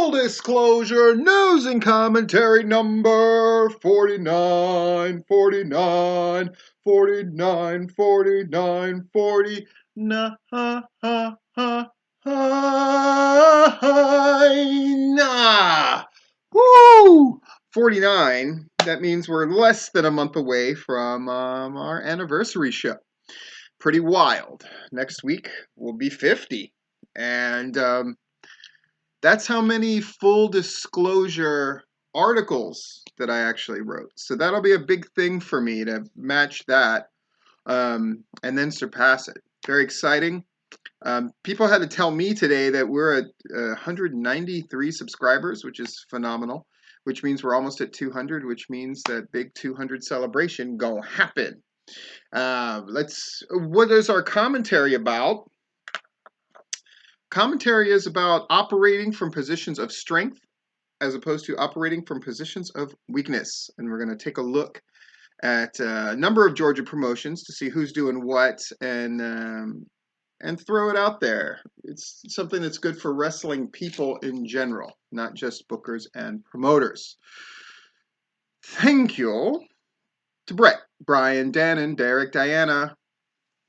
Full disclosure, news and commentary number 49, 49, 49, 49, 49. Woo! 49. That means we're less than a month away from our anniversary show. Pretty wild. Next week will be 50. And that's how many full disclosure articles that I actually wrote. So that'll be a big thing for me to match that and then surpass it. Very exciting. People had to tell me today that we're at 193 subscribers, which is phenomenal, which means we're almost at 200, which means that big 200 celebration gonna happen. What is our commentary about? Commentary is about operating from positions of strength as opposed to operating from positions of weakness. And we're going to take a look at a number of Georgia promotions to see who's doing what and throw it out there. It's something that's good for wrestling people in general, not just bookers and promoters. Thank you to Brett, Brian, Dannon, Derek, Diana,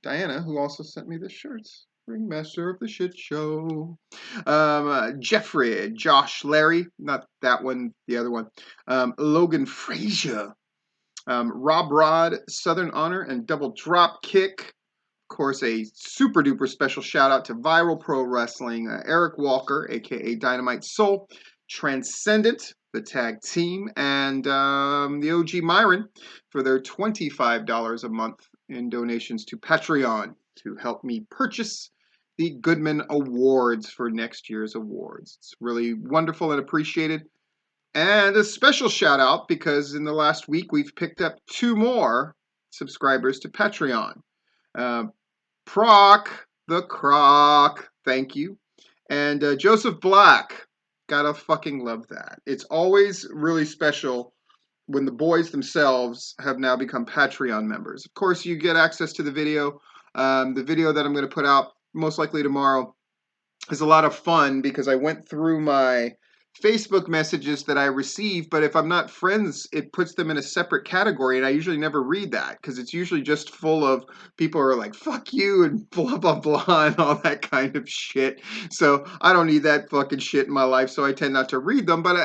who also sent me the shirts. Ringmaster of the Shit Show. Jeffrey, Josh, Larry, not that one, the other one. Logan Frazier. Rob Rod, Southern Honor, and Double Drop Kick. Of course, a super duper special shout out to Viral Pro Wrestling, Eric Walker, aka Dynamite Soul, Transcendent, the tag team, and the OG Myron for their $25 a month in donations to Patreon to help me purchase the Goodman Awards for next year's awards. It's really wonderful and appreciated. And a special shout out because in the last week we've picked up 2 more subscribers to Patreon. Proc, the Croc, thank you. And Joseph Black, gotta fucking love that. It's always really special when the boys themselves have now become Patreon members. Of course, you get access to the video. The video that I'm going to put out most likely tomorrow is a lot of fun because I went through my Facebook messages that I receive, but if I'm not friends, it puts them in a separate category, and I usually never read that because it's usually just full of people who are like, fuck you, and blah, blah, blah, and all that kind of shit. So I don't need that fucking shit in my life, so I tend not to read them, but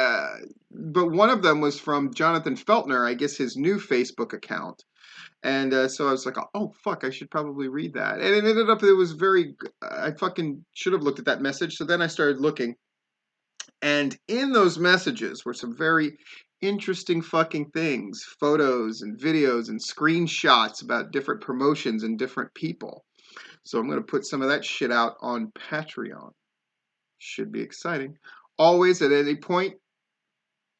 one of them was from Jonathan Feltner, I guess his new Facebook account. And so I was like, oh, fuck, I should probably read that. And it ended up, I fucking should have looked at that message. So then I started looking. And in those messages were some very interesting fucking things. Photos and videos and screenshots about different promotions and different people. So I'm going to put some of that shit out on Patreon. Should be exciting. Always, at any point,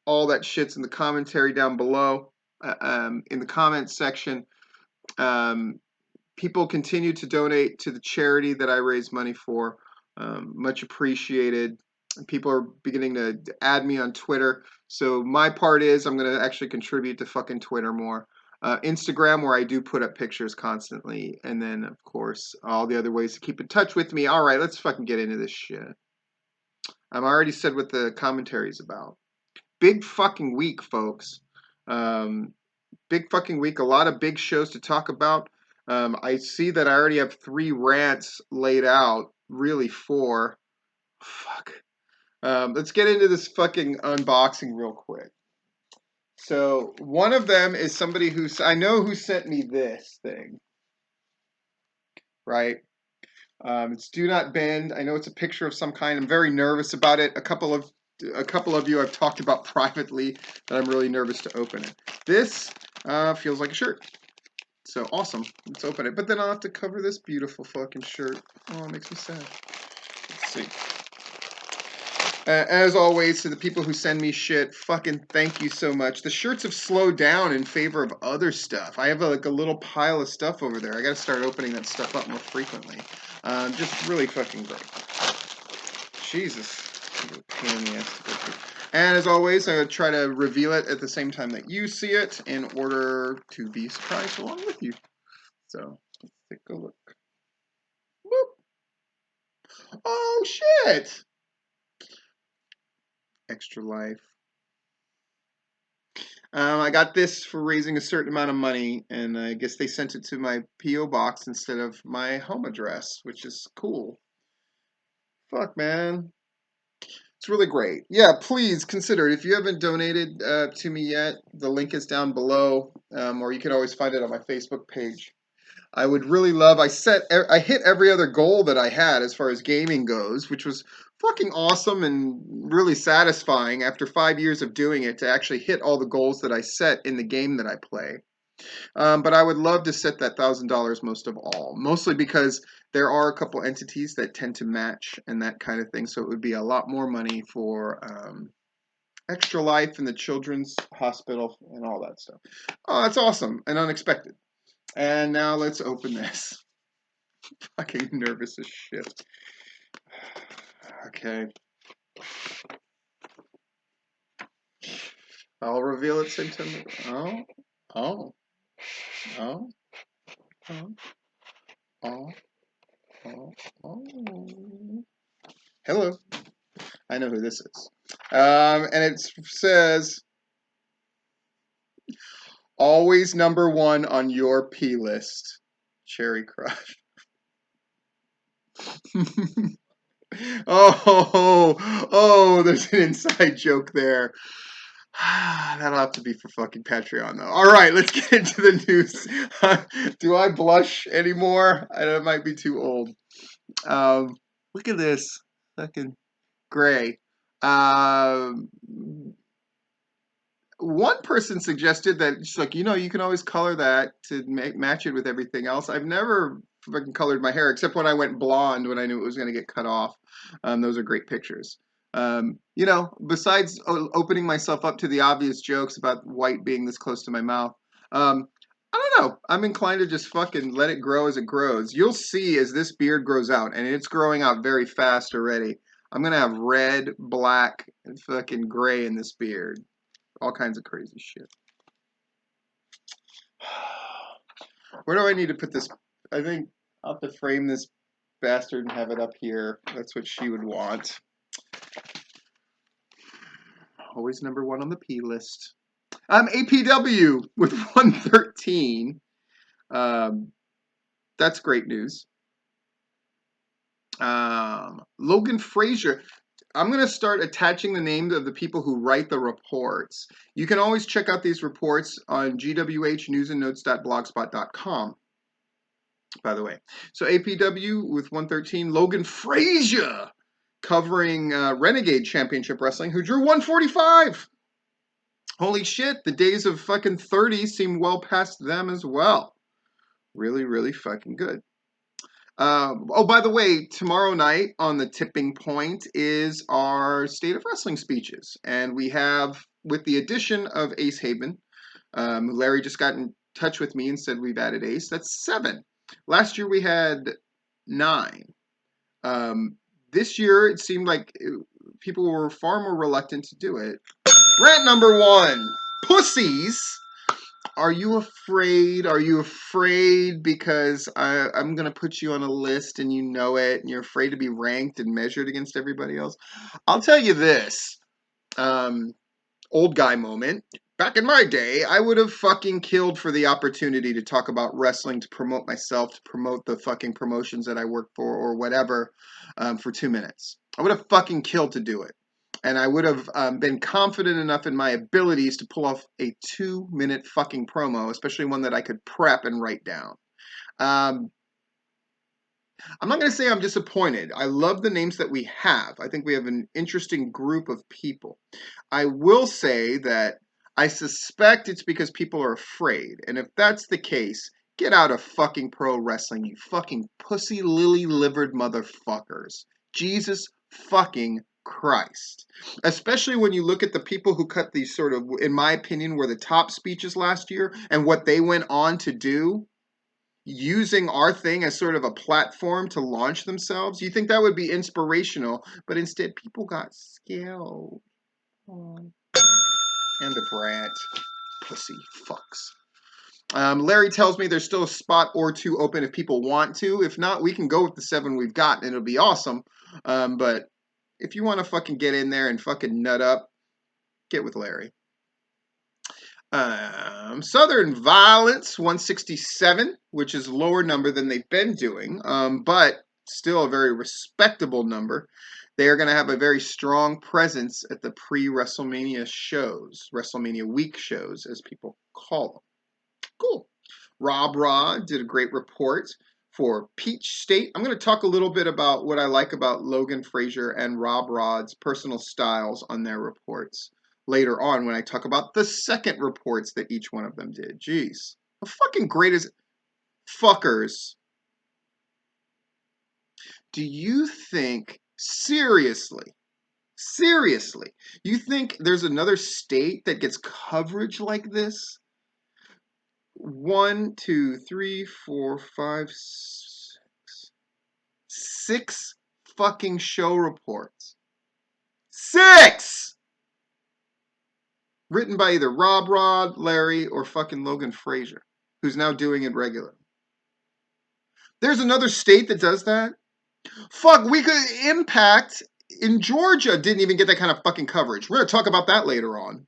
all that shit's in the commentary down below. In the comments section. People continue to donate to the charity that I raise money for. Much appreciated. People are beginning to add me on Twitter. So my part is I'm going to actually contribute to fucking Twitter more. Instagram, where I do put up pictures constantly. And then, of course, all the other ways to keep in touch with me. All right, let's fucking get into this shit. I've already said what the commentary is about. Big fucking week, folks. Big fucking week. A lot of big shows to talk about. I see that I already have 3 rants laid out. Really 4. Fuck. Let's get into this fucking unboxing real quick. So one of them is somebody I know who sent me this thing. Right? It's Do Not Bend. I know it's a picture of some kind. I'm very nervous about it. A couple of you I've talked about privately that I'm really nervous to open it. This feels like a shirt. So awesome. Let's open it. But then I'll have to cover this beautiful fucking shirt. Oh, it makes me sad. Let's see. As always, to the people who send me shit, fucking thank you so much. The shirts have slowed down in favor of other stuff. I have a little pile of stuff over there. I got to start opening that stuff up more frequently. Just really fucking great. Jesus. Pain in the ass to go through. And as always, I would try to reveal it at the same time that you see it in order to be surprised along with you. So, let's take a look. Whoop. Oh, shit! Extra Life. I got this for raising a certain amount of money, and I guess they sent it to my P.O. box instead of my home address, which is cool. Fuck, man. It's really great. Yeah, please consider it. If you haven't donated to me yet, the link is down below, or you can always find it on my Facebook page. I would really love. I hit every other goal that I had as far as gaming goes, which was fucking awesome and really satisfying after 5 years of doing it to actually hit all the goals that I set in the game that I play. But I would love to set that $1,000 most of all, mostly because there are a couple entities that tend to match and that kind of thing. So it would be a lot more money for Extra Life and the Children's Hospital and all that stuff. Oh, that's awesome and unexpected. And now let's open this. Fucking nervous as shit. Okay. I'll reveal it same time. Oh. Oh. Oh. Oh. Oh. Oh. Hello. I know who this is. And it says, always number one on your P list. Cherry Crush. There's an inside joke there. That'll have to be for fucking Patreon, though. All right, let's get into the news. Do I blush anymore? It might be too old. Look at this. Fucking gray. One person suggested that it's like, you can always color that to match it with everything else. I've never fucking colored my hair except when I went blonde when I knew it was going to get cut off. Those are great pictures. Besides opening myself up to the obvious jokes about white being this close to my mouth, I don't know. I'm inclined to just fucking let it grow as it grows. You'll see as this beard grows out, and it's growing out very fast already. I'm going to have red, black, and fucking gray in this beard. All kinds of crazy shit. Where do I need to put this? I think I'll have to frame this bastard and have it up here. That's what she would want. Always number one on the P list. APW with 113. That's great news. Logan Frazier. I'm going to start attaching the names of the people who write the reports. You can always check out these reports on gwhnewsandnotes.blogspot.com, by the way. So APW with 113, Logan Frazier covering Renegade Championship Wrestling, who drew 145. Holy shit, the days of fucking 30 seem well past them as well. Really, really fucking good. By the way, tomorrow night on the Tipping Point is our State of Wrestling speeches. And we have, with the addition of Ace Haven, Larry just got in touch with me and said we've added Ace. That's 7. Last year we had 9. This year it seemed like people were far more reluctant to do it. Rant number 1. Pussies. Are you afraid? Are you afraid because I'm going to put you on a list and you know it and you're afraid to be ranked and measured against everybody else? I'll tell you this. Old guy moment. Back in my day, I would have fucking killed for the opportunity to talk about wrestling, to promote myself, to promote the fucking promotions that I work for or whatever for 2 minutes. I would have fucking killed to do it. And I would have been confident enough in my abilities to pull off a 2-minute fucking promo, especially one that I could prep and write down. I'm not going to say I'm disappointed. I love the names that we have. I think we have an interesting group of people. I will say that I suspect it's because people are afraid. And if that's the case, get out of fucking pro wrestling, you fucking pussy lily-livered motherfuckers. Jesus fucking Christ. Especially when you look at the people who cut these sort of, in my opinion, were the top speeches last year and what they went on to do, using our thing as sort of a platform to launch themselves. You think that would be inspirational, but instead people got scared. End of rant. Pussy fucks. Larry tells me there's still a spot or 2 open if people want to. If not, we can go with the 7 we've got and it'll be awesome. But if you want to fucking get in there and fucking nut up, get with Larry. Southern Violence 167, which is a lower number than they've been doing, but still a very respectable number. They are going to have a very strong presence at the pre-WrestleMania shows, WrestleMania week shows, as people call them. Cool. Rob Rod did a great report for Peach State. I'm going to talk a little bit about what I like about Logan Frazier and Rob Rod's personal styles on their reports later on when I talk about the second reports that each one of them did. Jeez. How fucking great is fuckers? Do you think, seriously, you think there's another state that gets coverage like this? 1, 2, 3, 4, 5, 6 fucking show reports. 6! Written by either Rob Rod, Larry, or fucking Logan Frazier, who's now doing it regularly. There's another state that does that? Fuck, we could Impact in Georgia didn't even get that kind of fucking coverage. We're going to talk about that later on.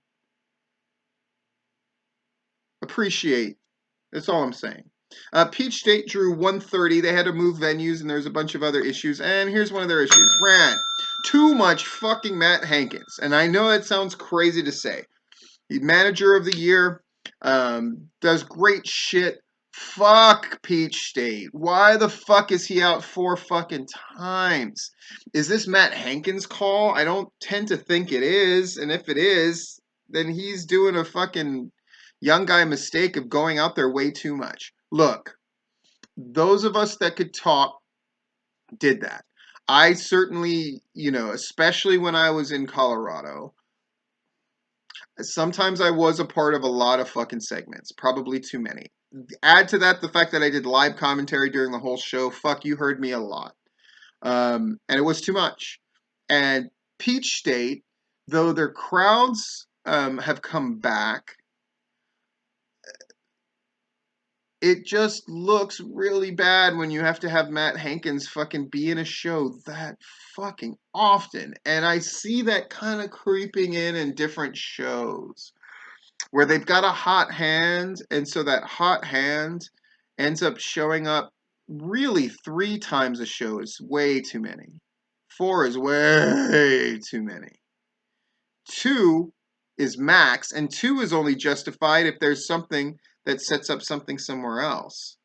Appreciate. That's all I'm saying. Peach State drew 130. They had to move venues, and there's a bunch of other issues. And here's one of their issues. Rant. Too much fucking Matt Hankins. And I know that sounds crazy to say. He's manager of the year. Does great shit. Fuck Peach State. Why the fuck is he out 4 fucking times? Is this Matt Hankins' call? I don't tend to think it is. And if it is, then he's doing a fucking young guy mistake of going out there way too much. Look, those of us that could talk did that. I certainly, especially when I was in Colorado, sometimes I was a part of a lot of fucking segments, probably too many. Add to that the fact that I did live commentary during the whole show. Fuck, you heard me a lot. And it was too much. And Peach State, though their crowds have come back, it just looks really bad when you have to have Matt Hankins fucking be in a show that fucking often. And I see that kind of creeping in different shows where they've got a hot hand, and so that hot hand ends up showing up really 3 times a show is way too many. 4 is way too many. 2 is max, and 2 is only justified if there's something that sets up something somewhere else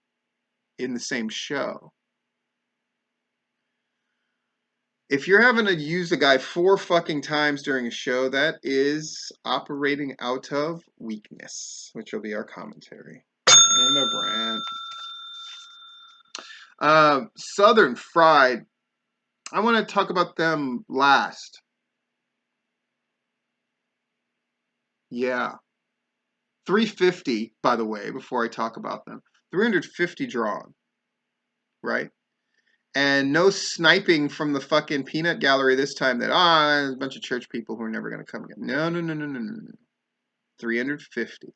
in the same show. If you're having to use a guy 4 fucking times during a show, that is operating out of weakness, which will be our commentary. And the rant. Southern Fried. I want to talk about them last. Yeah. 350, by the way, before I talk about them. 350 drawn. Right? And no sniping from the fucking peanut gallery this time that, a bunch of church people who are never going to come again. No. 350.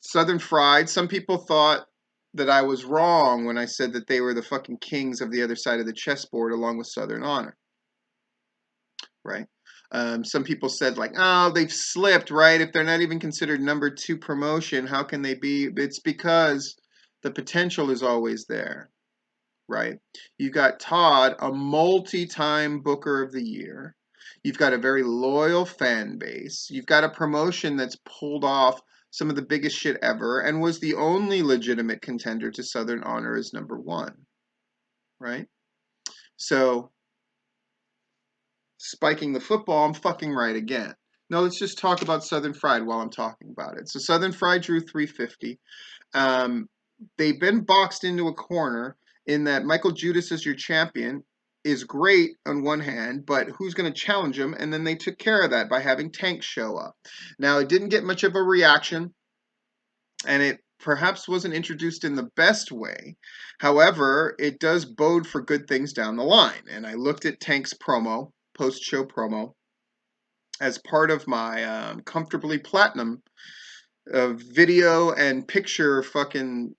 Southern Fried. Some people thought that I was wrong when I said that they were the fucking kings of the other side of the chessboard along with Southern Honor. Right? Some people said like, they've slipped, right? If they're not even considered number 2 promotion, how can they be? It's because the potential is always there, right? You've got Todd, a multi-time Booker of the Year. You've got a very loyal fan base. You've got a promotion that's pulled off some of the biggest shit ever and was the only legitimate contender to Southern Honor as number 1, right? So spiking the football, I'm fucking right again. No, let's just talk about Southern Fried while I'm talking about it. So Southern Fried drew 350. They've been boxed into a corner in that Michael Judas as your champion is great on one hand, but who's going to challenge him? And then they took care of that by having Tank show up. Now, it didn't get much of a reaction, and it perhaps wasn't introduced in the best way. However, it does bode for good things down the line. And I looked at Tank's promo, post-show promo, as part of my Comfortably Platinum video and picture fucking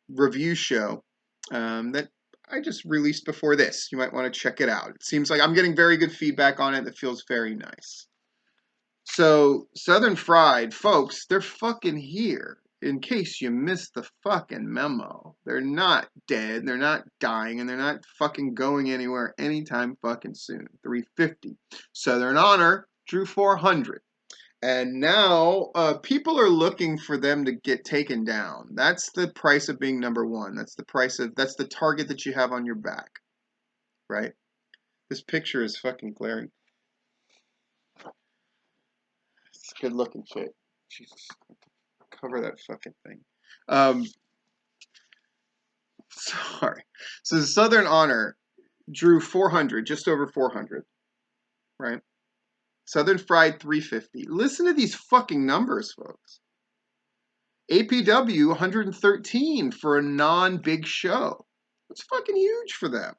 review show that I just released before this. You might want to check it out. It seems like I'm getting very good feedback on it that feels very nice. So, Southern Fried, folks, they're fucking here. In case you missed the fucking memo. They're not dead, they're not dying, and they're not fucking going anywhere anytime fucking soon. 350. Southern Honor drew 400. And now people are looking for them to get taken down. That's the price of being number one. That's the target that you have on your back, right? This picture is fucking glaring. It's good looking shit. Jesus, cover that fucking thing. Sorry. So the Southern Honor drew 400, just over 400, right? Southern Fried 350. Listen to these fucking numbers, folks. APW 113 for a non-big show. That's fucking huge for them.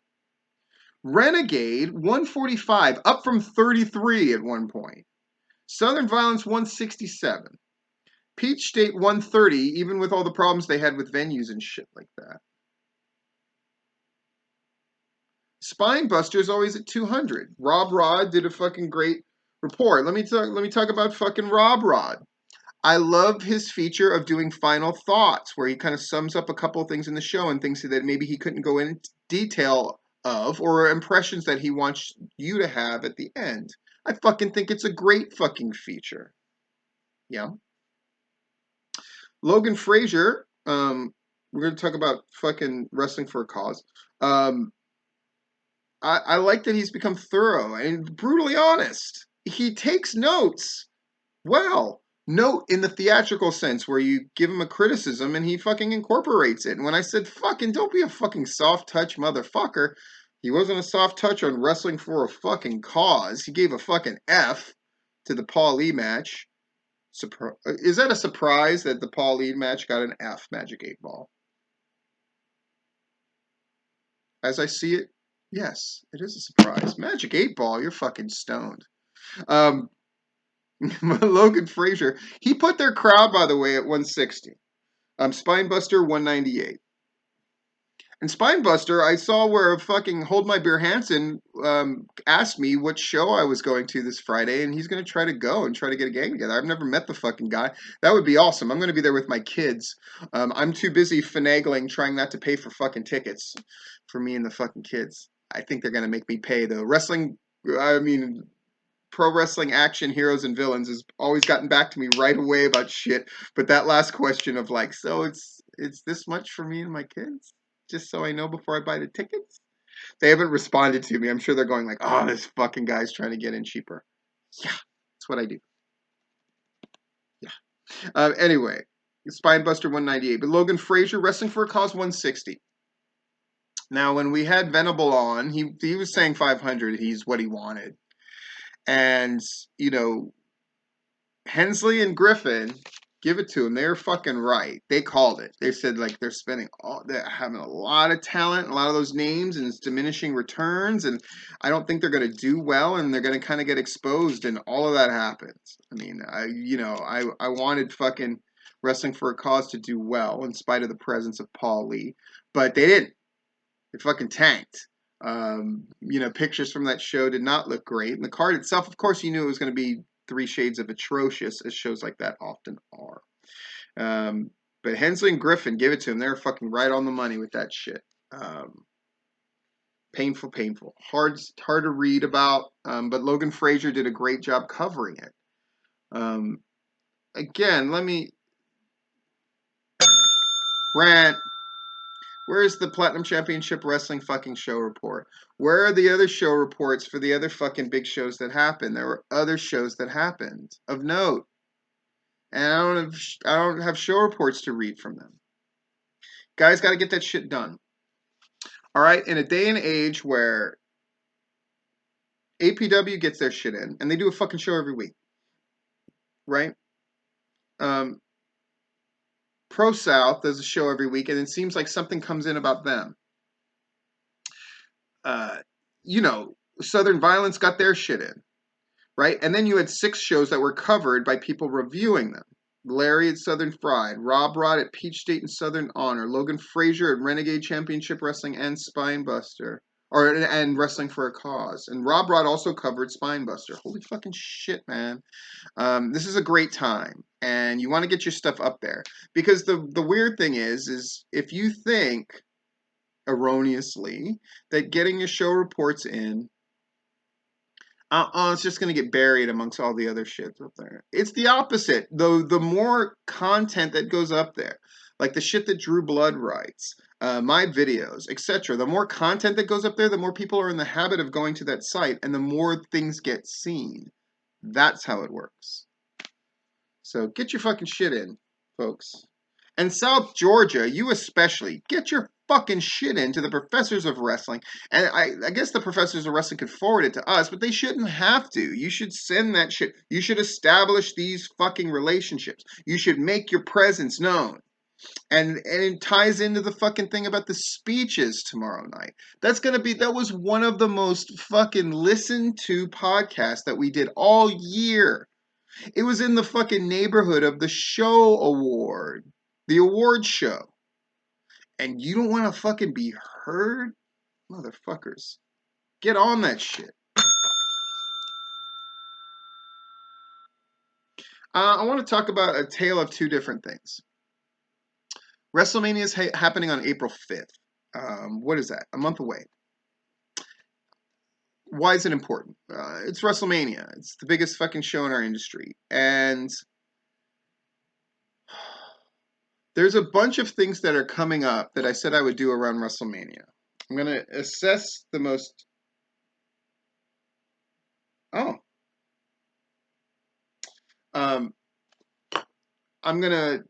Renegade 145, up from 33 at one point. Southern Violence 167. Peach State 130, even with all the problems they had with venues and shit like that. Spinebuster's always at 200. Rob Rod did a fucking great report. Let me talk about fucking Rob Rod. I love his feature of doing final thoughts, where he kind of sums up a couple of things in the show and things that maybe he couldn't go into detail of, or impressions that he wants you to have at the end. I fucking think it's a great fucking feature. Yeah. Logan Frazier, we're going to talk about fucking wrestling for a cause. I like that he's become thorough and brutally honest. He takes notes well. Note in the theatrical sense where you give him a criticism and he fucking incorporates it. And when I said fucking don't be a fucking soft touch motherfucker, he wasn't a soft touch on wrestling for a fucking cause. He gave a fucking F to the Paul Lee match. Is that a surprise that the Paul Lee match got an F, Magic 8 Ball? As I see it, yes, it is a surprise. Magic 8 Ball, you're fucking stoned. Logan Frazier, he put their crowd, by the way, at 160. Spinebuster 198. And Spinebuster, I saw where fucking Hold My Beer Hansen asked me what show I was going to this Friday, and he's going to try to go and try to get a gang together. I've never met the fucking guy. That would be awesome. I'm going to be there with my kids. I'm too busy finagling, trying not to pay for fucking tickets for me and the fucking kids. I think they're going to make me pay, though. Pro wrestling action heroes and villains has always gotten back to me right away about shit. But that last question of like, so it's this much for me and my kids? Just so I know before I buy the tickets? They haven't responded to me. I'm sure they're going like, oh, this fucking guy's trying to get in cheaper. Yeah, that's what I do. Yeah. Anyway, Spinebuster 198. But Logan Frazier, Wrestling for a Cause 160. Now, when we had Venable on, he was saying 500. He's what he wanted. And, you know, Hensley and Griffin, give it to them. They're fucking right. They called it. They said, like, they're having a lot of talent, a lot of those names, and it's diminishing returns, and I don't think they're going to do well, and they're going to kind of get exposed, and all of that happens. I mean, I wanted fucking Wrestling for a Cause to do well, in spite of the presence of Paul Lee, but they didn't. They fucking tanked. Pictures from that show did not look great. And the card itself, of course, you knew it was going to be 3 shades of atrocious, as shows like that often are. But Hensley and Griffin, give it to them. They're fucking right on the money with that shit. Painful. Hard to read about, but Logan Frazier did a great job covering it. Again, let me rant. Where's the Platinum Championship Wrestling fucking show report? Where are the other show reports for the other fucking big shows that happened? There were other shows that happened of note. And I don't have show reports to read from them. Guys got to get that shit done. All right, in a day and age where APW gets their shit in, and they do a fucking show every week, right? Pro South does a show every week, and it seems like something comes in about them. Southern Violence got their shit in, right? And then you had 6 shows that were covered by people reviewing them. Larry at Southern Fried, Rob Rod at Peach State and Southern Honor, Logan Frazier at Renegade Championship Wrestling and Spinebuster, and Wrestling for a Cause. And Rob Rod also covered Spinebuster. Holy fucking shit, man! This is a great time, and you want to get your stuff up there because the weird thing is if you think erroneously that getting your show reports in it's just going to get buried amongst all the other shit up there. It's the opposite. Though the more content that goes up there, like the shit that Drew Blood writes, my videos, etc., the more content that goes up there, the more people are in the habit of going to that site, and the more things get seen. That's how it works. So get your fucking shit in, folks. And South Georgia, you especially, get your fucking shit into the professors of wrestling. And I guess the professors of wrestling could forward it to us, but they shouldn't have to. You should send that shit. You should establish these fucking relationships. You should make your presence known. And it ties into the fucking thing about the speeches tomorrow night. That was one of the most fucking listened to podcasts that we did all year. It was in the fucking neighborhood of the show award. The award show. And you don't want to fucking be heard? Motherfuckers. Get on that shit. I want to talk about a tale of two different things. WrestleMania is happening on April 5th. What is that? A month away. Why is it important? It's WrestleMania. It's the biggest fucking show in our industry. And there's a bunch of things that are coming up that I said I would do around WrestleMania. I'm going to assess the most... Oh. I'm going to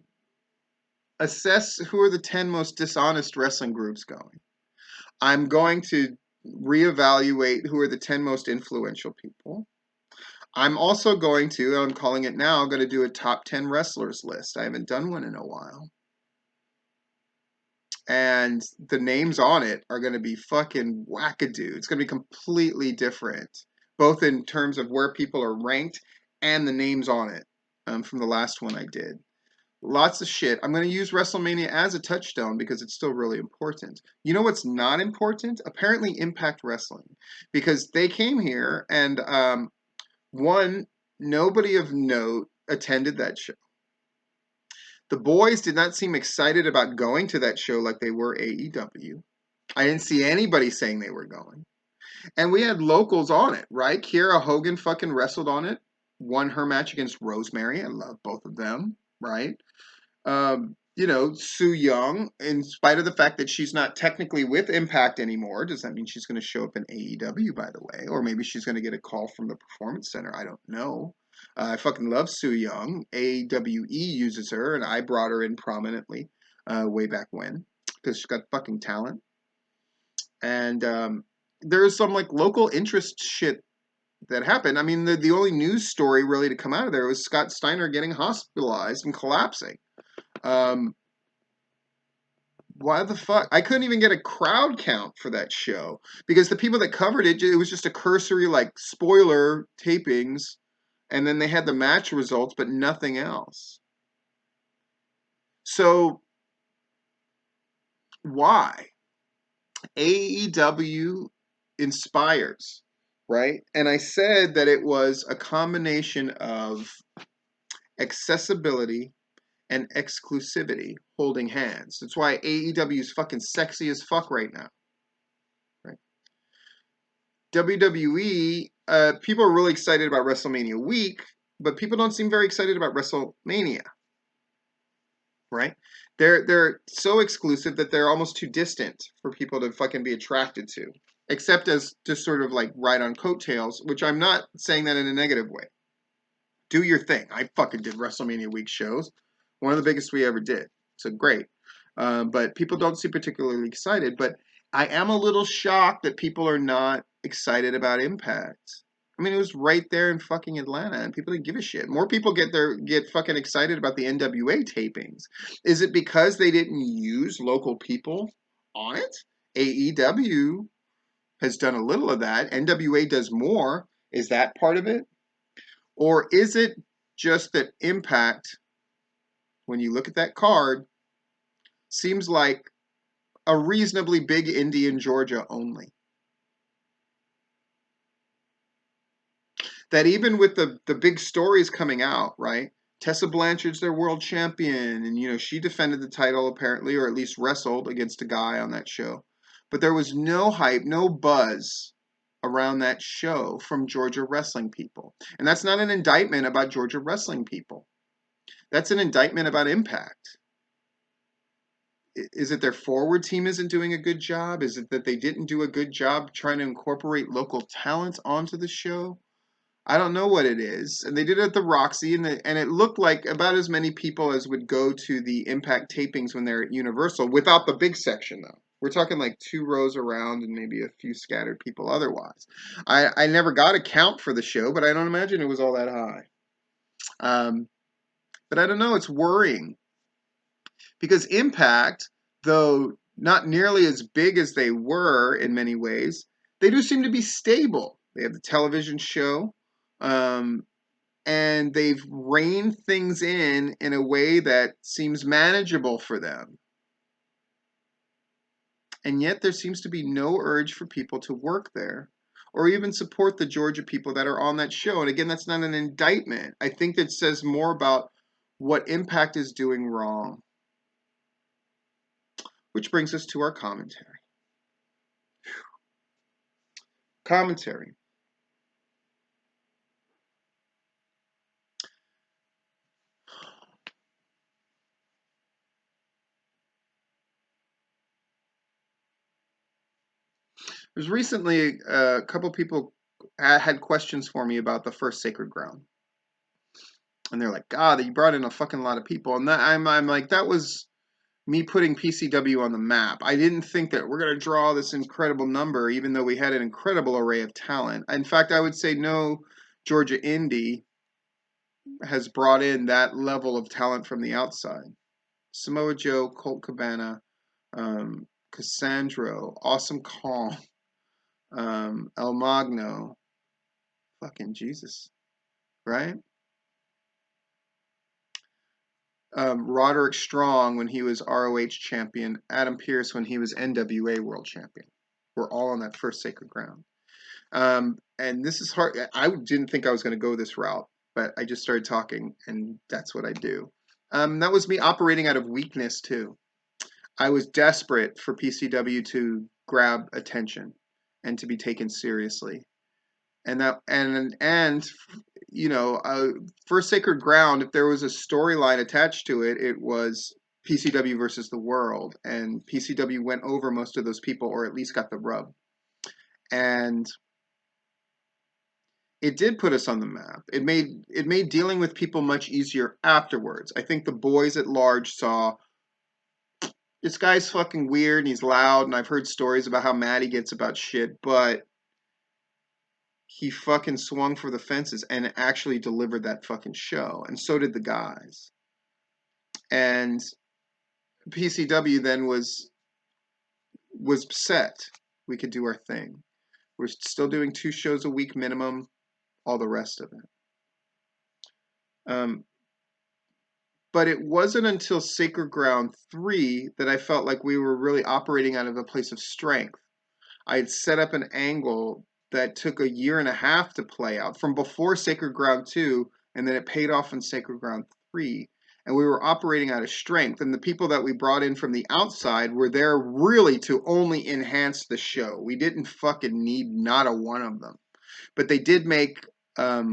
assess who are the 10 most dishonest wrestling groups going. I'm going to reevaluate who are the 10 most influential people. I'm also going to, I'm calling it now, I'm going to do a top 10 wrestlers list. I haven't done one in a while. And the names on it are going to be fucking wackadoo. It's going to be completely different, both in terms of where people are ranked and the names on it from the last one I did. Lots of shit. I'm going to use WrestleMania as a touchstone because it's still really important. You know what's not important? Apparently Impact Wrestling. Because they came here and one, nobody of note attended that show. The boys did not seem excited about going to that show like they were AEW. I didn't see anybody saying they were going. And we had locals on it, right? Kiera Hogan fucking wrestled on it. Won her match against Rosemary. I love both of them, right? Su Yung, in spite of the fact that she's not technically with Impact anymore, does that mean she's going to show up in AEW, by the way? Or maybe she's going to get a call from the Performance Center. I don't know. I fucking love Su Yung. AWE uses her, and I brought her in prominently way back when because she's got fucking talent. And there's some like local interest shit that happened. I mean, the only news story really to come out of there was Scott Steiner getting hospitalized and collapsing. Why the fuck? I couldn't even get a crowd count for that show because the people that covered it, it was just a cursory like spoiler tapings, and then they had the match results, but nothing else. So why? AEW inspires, right? And I said that it was a combination of accessibility and exclusivity holding hands. That's why AEW is fucking sexy as fuck right now. Right? WWE, people are really excited about WrestleMania week, but people don't seem very excited about WrestleMania. Right? They're so exclusive that they're almost too distant for people to fucking be attracted to. Except as just sort of like ride on coattails, which I'm not saying that in a negative way. Do your thing. I fucking did WrestleMania week shows. One of the biggest we ever did. So great. But people don't seem particularly excited. But I am a little shocked that people are not excited about Impact. I mean, it was right there in fucking Atlanta, and people didn't give a shit. More people get fucking excited about the NWA tapings. Is it because they didn't use local people on it? AEW has done a little of that. NWA does more. Is that part of it? Or is it just that Impact when you look at that card, seems like a reasonably big indie in Georgia only. That even with the big stories coming out, right? Tessa Blanchard's their world champion, and she defended the title apparently, or at least wrestled against a guy on that show. But there was no hype, no buzz around that show from Georgia wrestling people. And that's not an indictment about Georgia wrestling people. That's an indictment about Impact. Is it their forward team isn't doing a good job? Is it that they didn't do a good job trying to incorporate local talent onto the show? I don't know what it is. And they did it at the Roxy, and it looked like about as many people as would go to the Impact tapings when they're at Universal, without the big section, though. We're talking like 2 rows around and maybe a few scattered people otherwise. I never got a count for the show, but I don't imagine it was all that high. But I don't know. It's worrying. Because Impact, though not nearly as big as they were in many ways, they do seem to be stable. They have the television show. And they've reined things in a way that seems manageable for them. And yet there seems to be no urge for people to work there or even support the Georgia people that are on that show. And again, that's not an indictment. I think that says more about what Impact is doing wrong. Which brings us to our commentary. Commentary. There's recently a couple people had questions for me about the first Sacred Ground. And they're like, God, you brought in a fucking lot of people. And I'm like, that was me putting PCW on the map. I didn't think that we're going to draw this incredible number, even though we had an incredible array of talent. In fact, I would say no Georgia indie has brought in that level of talent from the outside. Samoa Joe, Colt Cabana, Cassandro, Awesome Kong, El Magno, fucking Jesus, right? Roderick Strong when he was ROH champion, Adam Pearce when he was NWA world champion. We're all on that first Sacred Ground. And this is hard. I didn't think I was going to go this route, but I just started talking, and that's what I do. That was me operating out of weakness, too. I was desperate for PCW to grab attention and to be taken seriously. First Sacred Ground, if there was a storyline attached to it, it was PCW versus the world, and PCW went over most of those people, or at least got the rub. And it did put us on the map. It made dealing with people much easier afterwards. I think the boys at large saw this guy's fucking weird and he's loud, and I've heard stories about how mad he gets about shit, but he fucking swung for the fences and actually delivered that fucking show. And so did the guys. And PCW then was set. We could do our thing. We're still doing 2 shows a week minimum, all the rest of it. But it wasn't until Sacred Ground 3 that I felt like we were really operating out of a place of strength. I had set up an angle that took a year and a half to play out from before Sacred Ground 2, and then it paid off in Sacred Ground 3. And we were operating out of strength. And the people that we brought in from the outside were there really to only enhance the show. We didn't fucking need not a one of them. But they did make a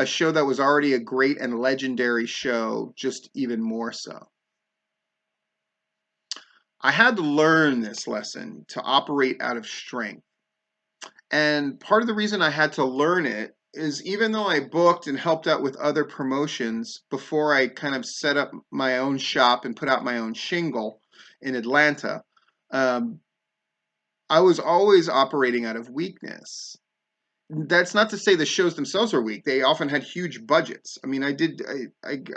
show that was already a great and legendary show just even more so. I had to learn this lesson to operate out of strength. And part of the reason I had to learn it is even though I booked and helped out with other promotions before I kind of set up my own shop and put out my own shingle in Atlanta, I was always operating out of weakness. That's not to say the shows themselves were weak. They often had huge budgets. I mean, I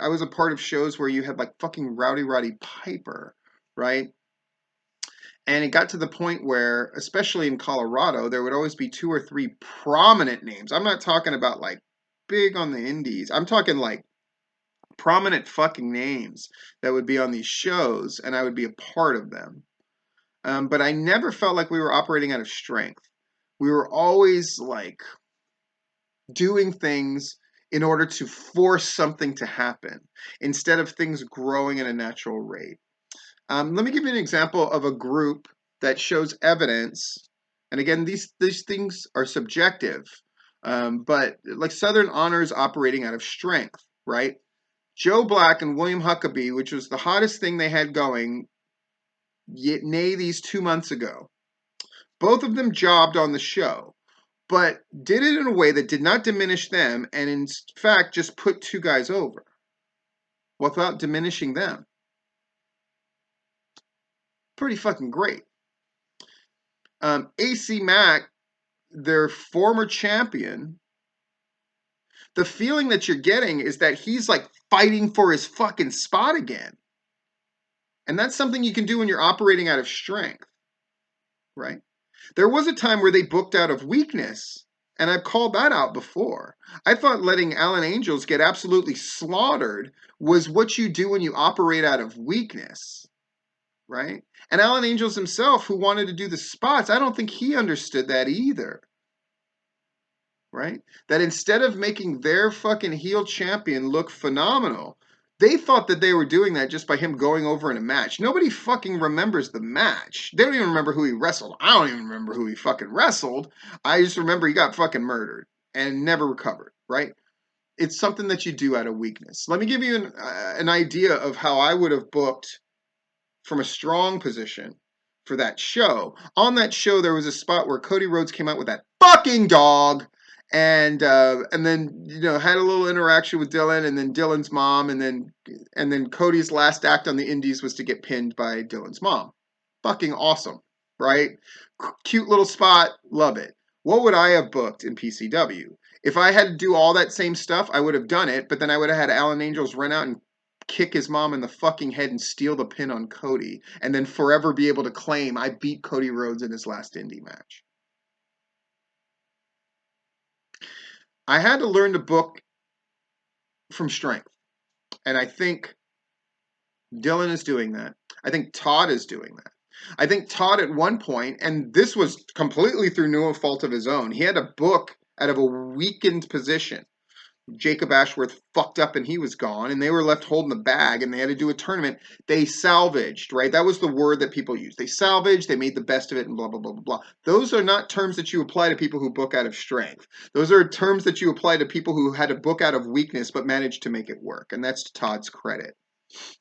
was a part of shows where you had like fucking Rowdy Roddy Piper, right? And it got to the point where, especially in Colorado, there would always be 2 or 3 prominent names. I'm not talking about like big on the indies. I'm talking like prominent fucking names that would be on these shows, and I would be a part of them. But I never felt like we were operating out of strength. We were always like doing things in order to force something to happen instead of things growing at a natural rate. Let me give you an example of a group that shows evidence. And again, these things are subjective, but like Southern Honor is operating out of strength, right? Joe Black and William Huckabee, which was the hottest thing they had going, nay, these 2 months ago. Both of them jobbed on the show, but did it in a way that did not diminish them and in fact just put two guys over without diminishing them. Pretty fucking great. AC Mack, their former champion, the feeling that you're getting is that he's like fighting for his fucking spot again. And that's something you can do when you're operating out of strength, right? There was a time where they booked out of weakness, and I've called that out before. I thought letting Alan Angels get absolutely slaughtered was what you do when you operate out of weakness, right? And Alan Angels himself, who wanted to do the spots, I don't think he understood that either, right? That instead of making their fucking heel champion look phenomenal, they thought that they were doing that just by him going over in a match. Nobody fucking remembers the match. They don't even remember who he wrestled. I don't even remember who he fucking wrestled. I just remember he got fucking murdered and never recovered, right? It's something that you do out of weakness. Let me give you an idea of how I would have booked from a strong position for that show. On that show, there was a spot where Cody Rhodes came out with that fucking dog, and then had a little interaction with Dylan, and then Dylan's mom, and then Cody's last act on the Indies was to get pinned by Dylan's mom. Fucking awesome, right? Cute little spot, love it. What would I have booked in PCW? If I had to do all that same stuff, I would have done it, but then I would have had Alan Angels run out and kick his mom in the fucking head and steal the pin on Cody, and then forever be able to claim I beat Cody Rhodes in his last indie match. I had to learn to book from strength, and I think Dylan is doing that. I think Todd is doing that. I think Todd at one point, and this was completely through no fault of his own, he had to book out of a weakened position. Jacob Ashworth fucked up and he was gone, and they were left holding the bag, and they had to do a tournament. They salvaged, right? That was the word that people used. They salvaged, they made the best of it, and blah, blah, blah, blah, blah. Those are not terms that you apply to people who book out of strength. Those are terms that you apply to people who had to book out of weakness but managed to make it work, and that's to Todd's credit,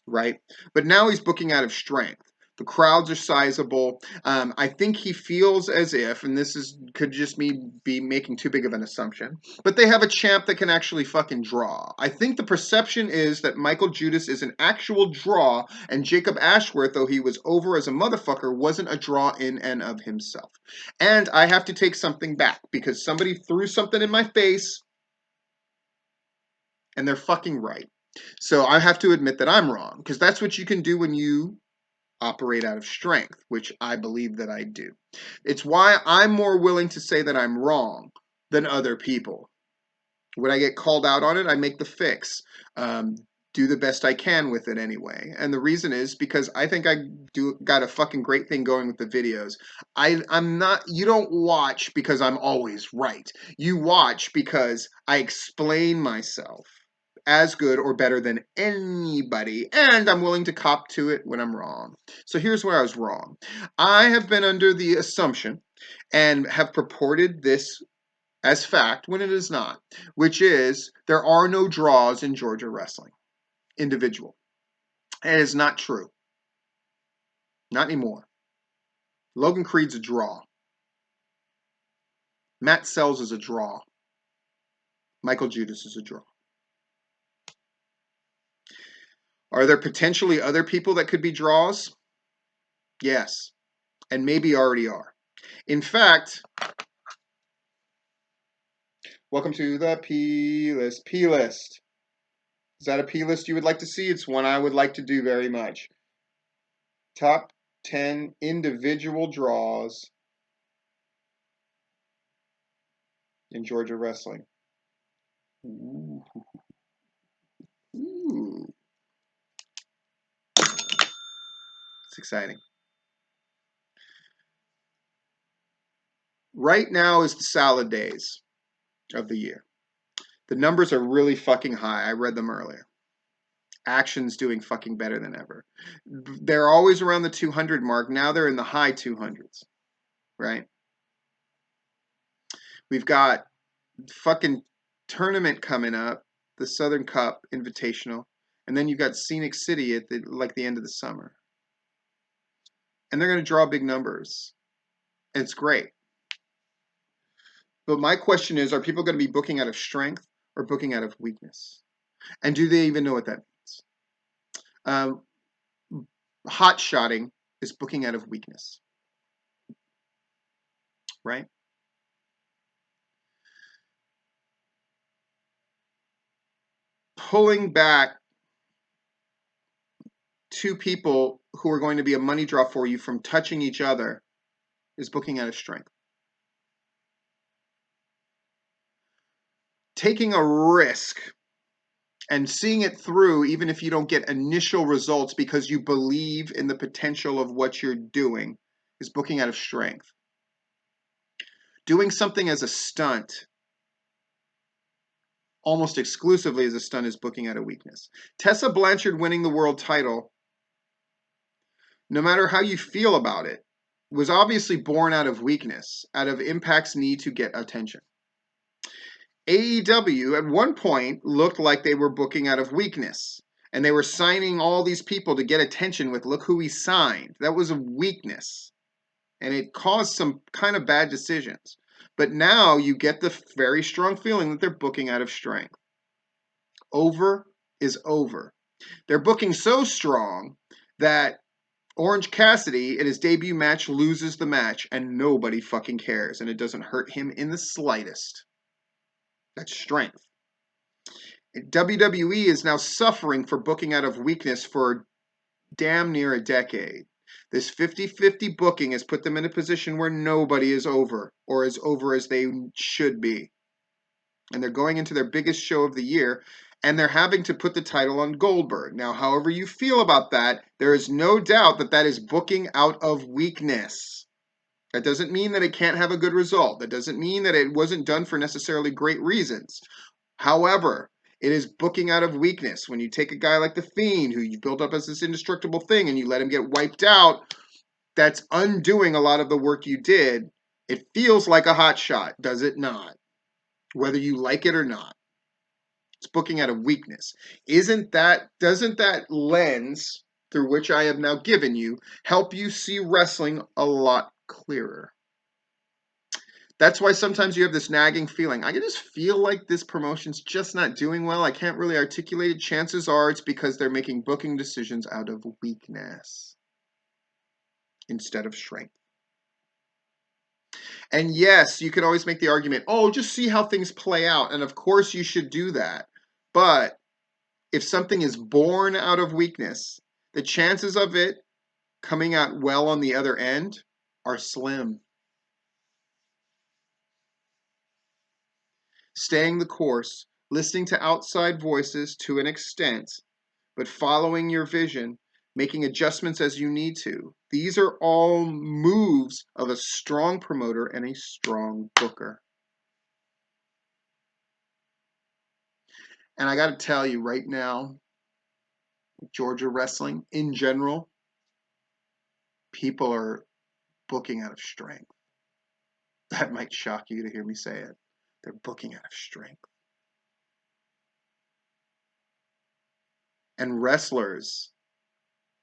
right? But now he's booking out of strength. The crowds are sizable. I think he feels as if, and could just me be making too big of an assumption, but they have a champ that can actually fucking draw. I think the perception is that Michael Judas is an actual draw, and Jacob Ashworth, though he was over as a motherfucker, wasn't a draw in and of himself. And I have to take something back, because somebody threw something in my face, and they're fucking right. So I have to admit that I'm wrong, because that's what you can do when you operate out of strength, which I believe that I do. It's why I'm more willing to say that I'm wrong than other people. When I get called out on it, I make the fix. Do the best I can with it anyway. And the reason is because I think I got a fucking great thing going with the videos. You don't watch because I'm always right. You watch because I explain myself as good or better than anybody, and I'm willing to cop to it when I'm wrong. So here's where I was wrong. I have been under the assumption and have purported this as fact when it is not, which is there are no draws in Georgia wrestling, individual. It is not true. Not anymore. Logan Creed's a draw. Matt Sells is a draw. Michael Judas is a draw. Are there potentially other people that could be draws? Yes, and maybe already are. In fact, welcome to the P list. P list. Is that a P list you would like to see? It's one I would like to do very much. Top 10 individual draws in Georgia wrestling. Ooh. Ooh. It's exciting. Right now is the salad days of the year. The numbers are really fucking high. I read them earlier. Action's doing fucking better than ever. They're always around the 200 mark. Now they're in the high 200s, right? We've got fucking tournament coming up, the Southern Cup Invitational, and then you've got Scenic City at the end of the summer. And they're going to draw big numbers. And it's great. But my question is, are people going to be booking out of strength or booking out of weakness? And do they even know what that means? Hot shotting is booking out of weakness, right? Pulling back two people who are going to be a money draw for you from touching each other is booking out of strength. Taking a risk and seeing it through, even if you don't get initial results because you believe in the potential of what you're doing, is booking out of strength. Doing something as a stunt, almost exclusively as a stunt, is booking out of weakness. Tessa Blanchard winning the world title, no matter how you feel about it, was obviously born out of weakness, out of Impact's need to get attention. AEW at one point looked like they were booking out of weakness, and they were signing all these people to get attention with, look who we signed. That was a weakness, and it caused some kind of bad decisions. But now you get the very strong feeling that they're booking out of strength. Over is over. They're booking so strong that Orange Cassidy in his debut match loses the match, and nobody fucking cares, and it doesn't hurt him in the slightest. That's strength. WWE is now suffering for booking out of weakness for damn near a decade. This 50-50 booking has put them in a position where nobody is over, or as over as they should be. And they're going into their biggest show of the year, and they're having to put the title on Goldberg. Now, however you feel about that, there is no doubt that that is booking out of weakness. That doesn't mean that it can't have a good result. That doesn't mean that it wasn't done for necessarily great reasons. However, it is booking out of weakness. When you take a guy like The Fiend, who you built up as this indestructible thing, and you let him get wiped out, that's undoing a lot of the work you did. It feels like a hot shot, does it not? Whether you like it or not. It's booking out of weakness. Doesn't that lens through which I have now given you help you see wrestling a lot clearer? That's why sometimes you have this nagging feeling. I just feel like this promotion's just not doing well. I can't really articulate it. Chances are it's because they're making booking decisions out of weakness instead of strength. And yes, you could always make the argument, oh, just see how things play out. And of course you should do that. But if something is born out of weakness, the chances of it coming out well on the other end are slim. Staying the course, listening to outside voices to an extent, but following your vision, making adjustments as you need to. These are all moves of a strong promoter and a strong booker. And I got to tell you right now, Georgia wrestling in general, people are booking out of strength. That might shock you to hear me say it. They're booking out of strength. And wrestlers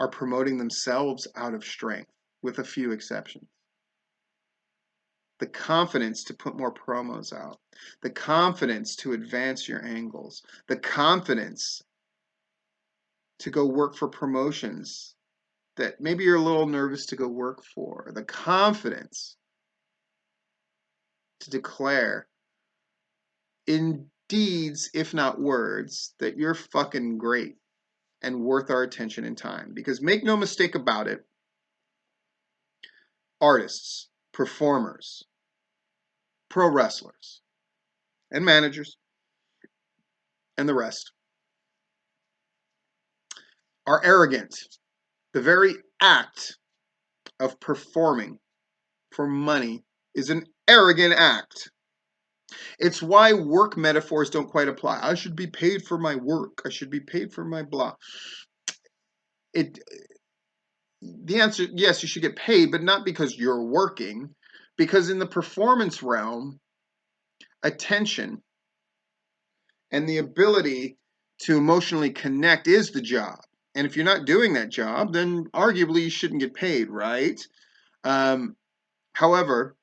are promoting themselves out of strength, with a few exceptions. The confidence to put more promos out, the confidence to advance your angles, the confidence to go work for promotions that maybe you're a little nervous to go work for, the confidence to declare in deeds, if not words, that you're fucking great and worth our attention and time. Because make no mistake about it, artists, performers, pro wrestlers, and managers, and the rest are arrogant The very act of performing for money is an arrogant act. It's why work metaphors don't quite apply. I should be paid for my work. I should be paid for my blah. It the answer, yes, you should get paid, but not because you're working, because in the performance realm, attention and the ability to emotionally connect is the job. And if you're not doing that job, then arguably you shouldn't get paid, right? However,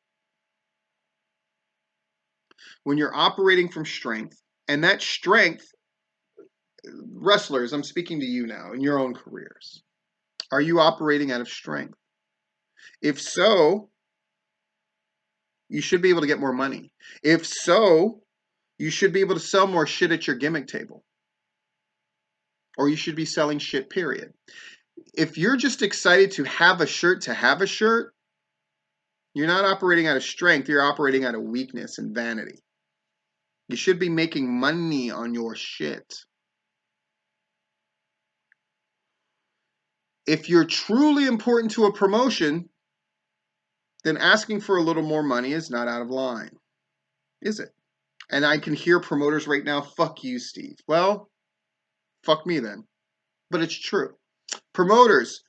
when you're operating from strength, and that strength, wrestlers, I'm speaking to you now in your own careers. Are you operating out of strength? If so, you should be able to get more money. If so, you should be able to sell more shit at your gimmick table. Or you should be selling shit, period. If you're just excited to have a shirt, you're not operating out of strength, you're operating out of weakness and vanity. You should be making money on your shit. If you're truly important to a promotion, then asking for a little more money is not out of line, is it? And I can hear promoters right now, fuck you, Steve. Well, fuck me then. But it's true. Promoters,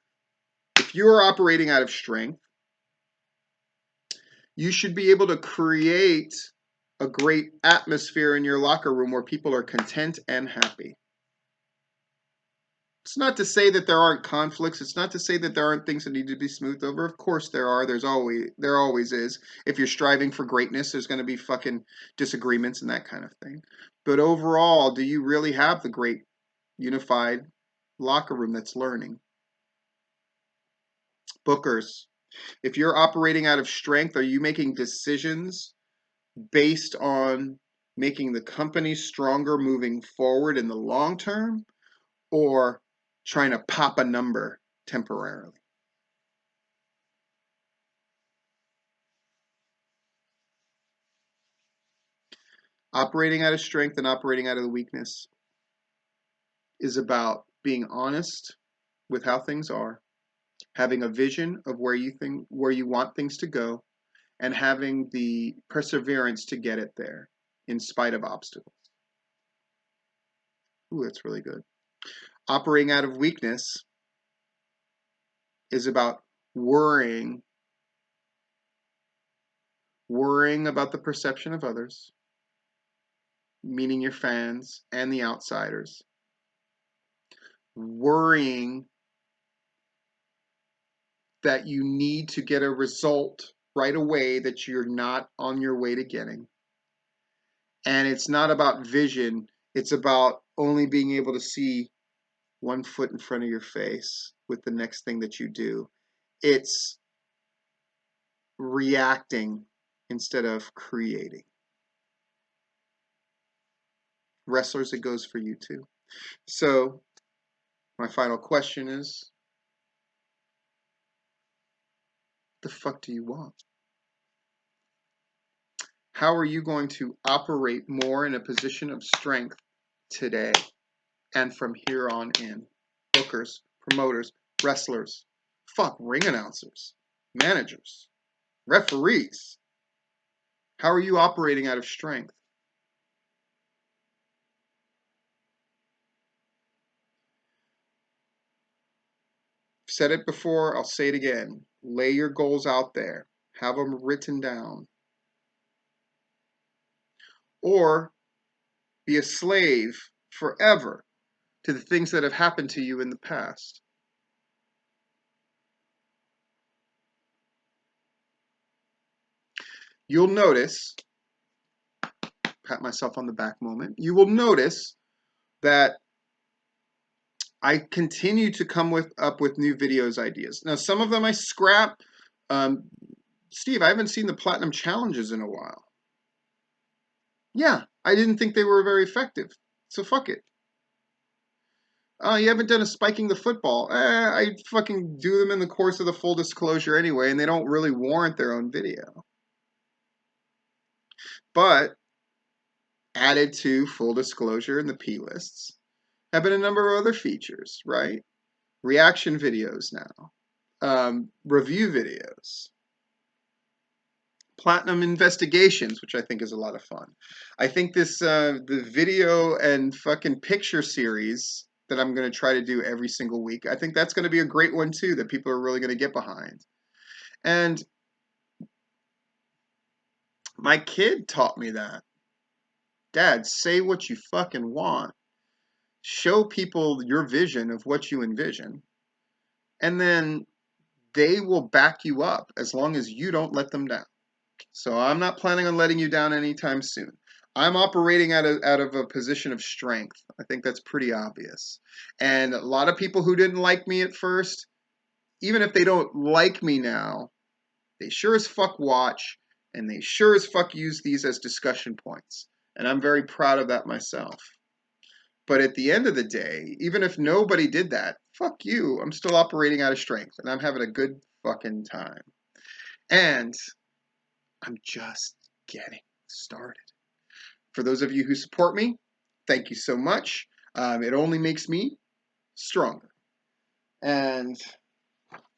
if you're operating out of strength, you should be able to create a great atmosphere in your locker room where people are content and happy. It's not to say that there aren't conflicts. It's not to say that there aren't things that need to be smoothed over. Of course there are. There always is. If you're striving for greatness, there's going to be fucking disagreements and that kind of thing. But overall, do you really have the great unified locker room that's learning? Bookers, if you're operating out of strength, are you making decisions based on making the company stronger moving forward in the long term, or trying to pop a number temporarily? Operating out of strength and operating out of the weakness is about being honest with how things are, having a vision of where you want things to go, and having the perseverance to get it there in spite of obstacles. Ooh, that's really good. Operating out of weakness is about worrying about the perception of others, meaning your fans and the outsiders, worrying that you need to get a result right away that you're not on your way to getting. And it's not about vision, it's about only being able to see one foot in front of your face with the next thing that you do. It's reacting instead of creating. Wrestlers, it goes for you too. So, my final question is, the fuck do you want? How are you going to operate more in a position of strength today and from here on in? Bookers, promoters, wrestlers, fuck, ring announcers, managers, referees. How are you operating out of strength? I've said it before, I'll say it again. Lay your goals out there. Have them written down. Or be a slave forever to the things that have happened to you in the past. You'll notice, pat myself on the back moment, you will notice that I continue to come up with new videos ideas. Now, some of them I scrap. Steve, I haven't seen the Platinum Challenges in a while. Yeah, I didn't think they were very effective. So fuck it. You haven't done a spiking the football. I fucking do them in the course of the full disclosure anyway, and they don't really warrant their own video. But added to full disclosure in the P lists have been a number of other features, right? reaction videos now, review videos, platinum investigations, which I think is a lot of fun. I think this the video and fucking picture series that I'm going to try to do every single week, I think that's going to be a great one too that people are really going to get behind. And my kid taught me that. Dad, say what you fucking want. Show people your vision of what you envision, and then they will back you up as long as you don't let them down. So I'm not planning on letting you down anytime soon. I'm operating out of a position of strength. I think that's pretty obvious. And a lot of people who didn't like me at first, even if they don't like me now, they sure as fuck watch and they sure as fuck use these as discussion points. And I'm very proud of that myself. But at the end of the day, even if nobody did that, fuck you. I'm still operating out of strength and I'm having a good fucking time. And I'm just getting started. For those of you who support me, thank you so much. It only makes me stronger. And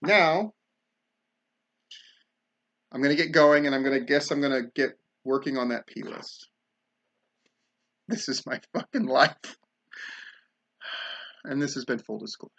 now I'm going to get going and I'm going to get working on that P list. This is my fucking life. And this has been full disclosure.